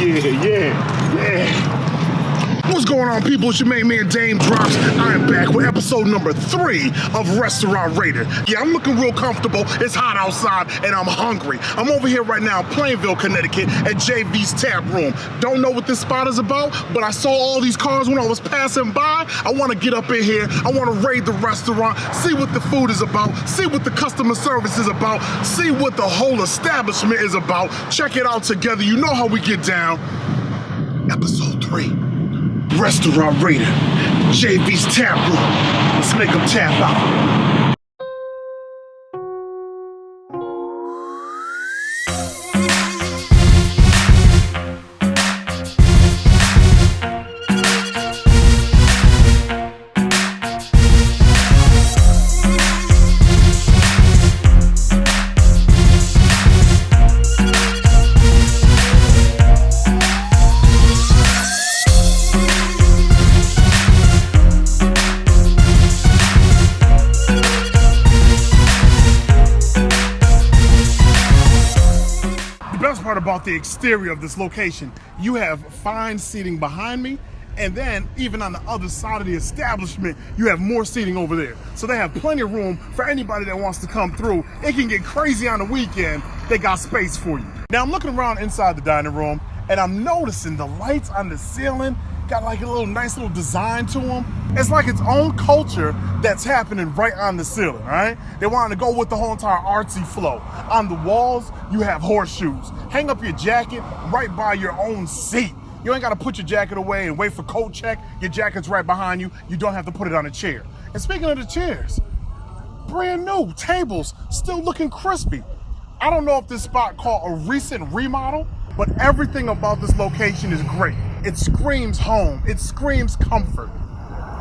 Yeah. What's going on, people? It's your main man, Daym Drops. I am back with episode number 3 of Restaurant Rated. Yeah, I'm looking real comfortable. It's hot outside, and I'm hungry. I'm over here right now in Plainville, Connecticut, at JV's Taproom. Don't know what this spot is about, but I saw all these cars when I was passing by. I want to get up in here. I want to raid the restaurant, see what the food is about, see what the customer service is about, see what the whole establishment is about. Check it out together. You know how we get down. Episode 3. Restaurant Rated, JV's Taproom. Let's make them tap out. About the exterior of this location, you have fine seating behind me, and then even on the other side of the establishment you have more seating over there, so they have plenty of room for anybody that wants to come through. It can get crazy on the weekend. They got space for you. Now I'm looking around inside the dining room, and I'm noticing the lights on the ceiling got like a nice little design to them. It's like its own culture that's happening right on the ceiling, right? They wanted to go with the whole entire artsy flow. On the walls, you have horseshoes. Hang up your jacket right by your own seat. You ain't gotta put your jacket away and wait for coat check. Your jacket's right behind you. You don't have to put it on a chair. And speaking of the chairs, brand new tables, still looking crispy. I don't know if this spot caught a recent remodel, but everything about this location is great. It screams home. It screams comfort.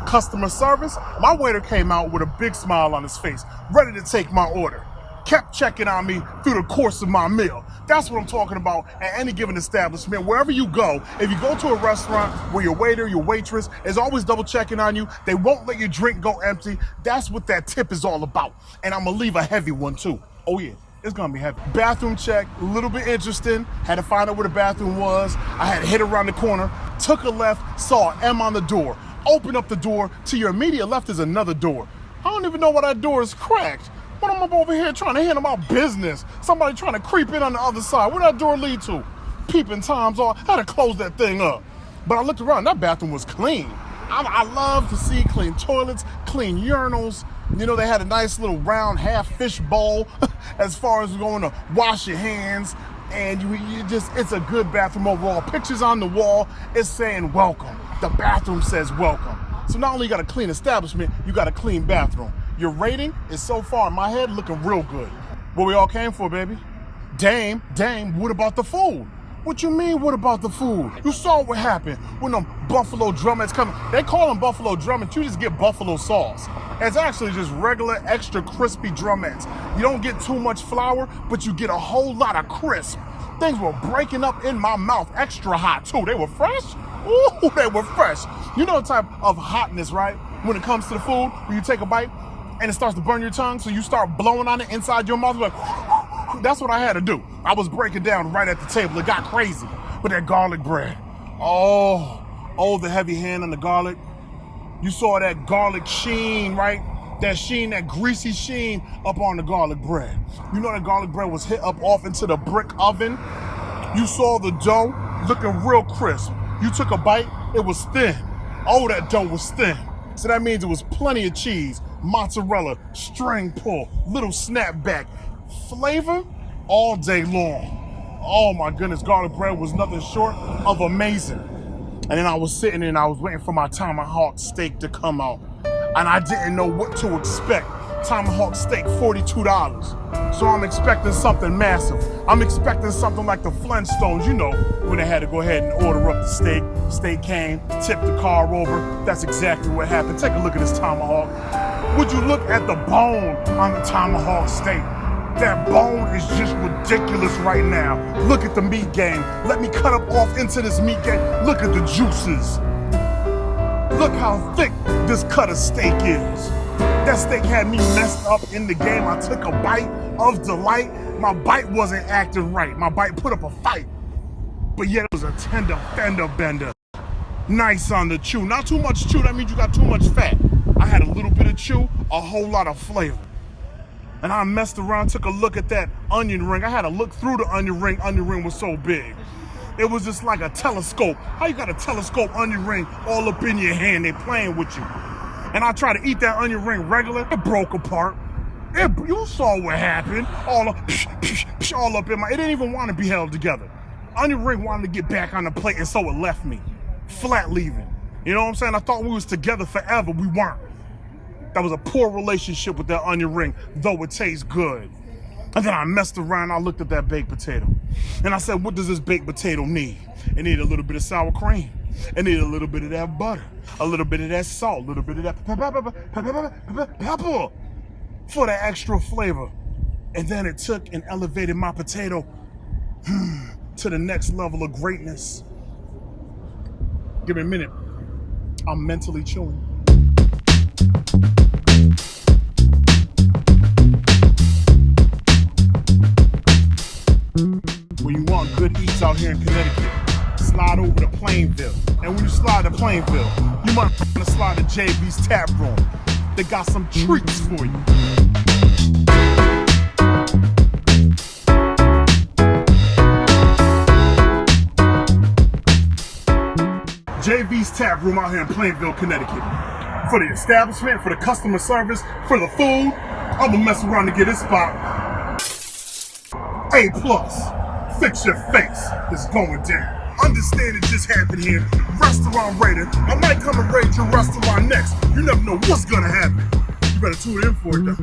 Customer service, my waiter came out with a big smile on his face, ready to take my order. Kept checking on me through the course of my meal. That's what I'm talking about at any given establishment. Wherever you go, if you go to a restaurant where your waiter, your waitress is always double checking on you, they won't let your drink go empty. That's what that tip is all about. And I'm gonna leave a heavy one too. Oh yeah. It's gonna be heavy. Bathroom check, a little bit interesting. Had to find out where the bathroom was. I had to hit around the corner, took a left, saw an M on the door. Open up the door, to your immediate left is another door. I don't even know why that door is cracked. When I'm up over here trying to handle my business, somebody trying to creep in on the other side. Where that door lead to? Peeping Toms all, I had to close that thing up. But I looked around, that bathroom was clean. I love to see clean toilets, clean urinals. You know, they had a nice little round half fish bowl as far as going to wash your hands. And you just, it's a good bathroom overall. Pictures on the wall, it's saying welcome. The bathroom says welcome. So not only you got a clean establishment, you got a clean bathroom. Your rating is so far in my head looking real good. What we all came for, baby. Daym, what about the food? What you mean, what about the food? You saw what happened when them buffalo drumettes come. They call them buffalo drumettes, you just get buffalo sauce. It's actually just regular, extra crispy drumettes. You don't get too much flour, but you get a whole lot of crisp. Things were breaking up in my mouth, extra hot too. They were fresh? Ooh, they were fresh. You know the type of hotness, right? When it comes to the food, when you take a bite and it starts to burn your tongue, so you start blowing on it inside your mouth, like, that's what I had to do. I was breaking down right at the table. It got crazy. But that garlic bread. Oh, the heavy hand on the garlic. You saw that garlic sheen, right? That sheen, that greasy sheen up on the garlic bread. You know that garlic bread was hit up off into the brick oven. You saw the dough looking real crisp. You took a bite, it was thin. Oh, that dough was thin. So that means it was plenty of cheese, mozzarella, string pull, little snapback. Flavor all day long. Oh my goodness, garlic bread was nothing short of amazing. And then I was sitting and I was waiting for my Tomahawk steak to come out. And I didn't know what to expect. Tomahawk steak, $42. So I'm expecting something massive. I'm expecting something like the Flintstones, you know, when they had to go ahead and order up the steak. Steak came, tipped the car over. That's exactly what happened. Take a look at this Tomahawk. Would you look at the bone on the Tomahawk steak? That bone is just ridiculous right now. Look at the meat game. Let me cut up off into this meat game. Look at the juices. Look how thick this cut of steak is. That steak had me messed up in the game. I took a bite of delight. My bite wasn't acting right. My bite put up a fight. but yet it was a tender fender bender. Nice on the chew. Not too much chew, that means you got too much fat. I had a little bit of chew, a whole lot of flavor. And I messed around, took a look at that onion ring. I had to look through the onion ring. Onion ring was so big. It was just like a telescope. How you got a telescope onion ring all up in your hand? They playing with you. And I tried to eat that onion ring regular. It broke apart. You saw what happened. All up in my. It didn't even want to be held together. Onion ring wanted to get back on the plate, and so it left me flat leaving. You know what I'm saying? I thought we was together forever. We weren't. That was a poor relationship with that onion ring, though it tastes good. And then I messed around, I looked at that baked potato. And I said, what does this baked potato need? It needed a little bit of sour cream. It needed a little bit of that butter, a little bit of that salt, a little bit of that pepper for the extra flavor. And then it took and elevated my potato to the next level of greatness. Give me a minute. I'm mentally chewing. When you want good eats out here in Connecticut, slide over to Plainville. And when you slide to Plainville, you might want to slide to JV's Taproom. They got some treats for you. JV's Taproom out here in Plainville, Connecticut. For the establishment, for the customer service, for the food, I'm gonna mess around to get this spot A+. Fix your face. It's going down. Understand it just happened here. Restaurant raiding. I might come and raid your restaurant next. You never know what's gonna happen. You better tune in for it though.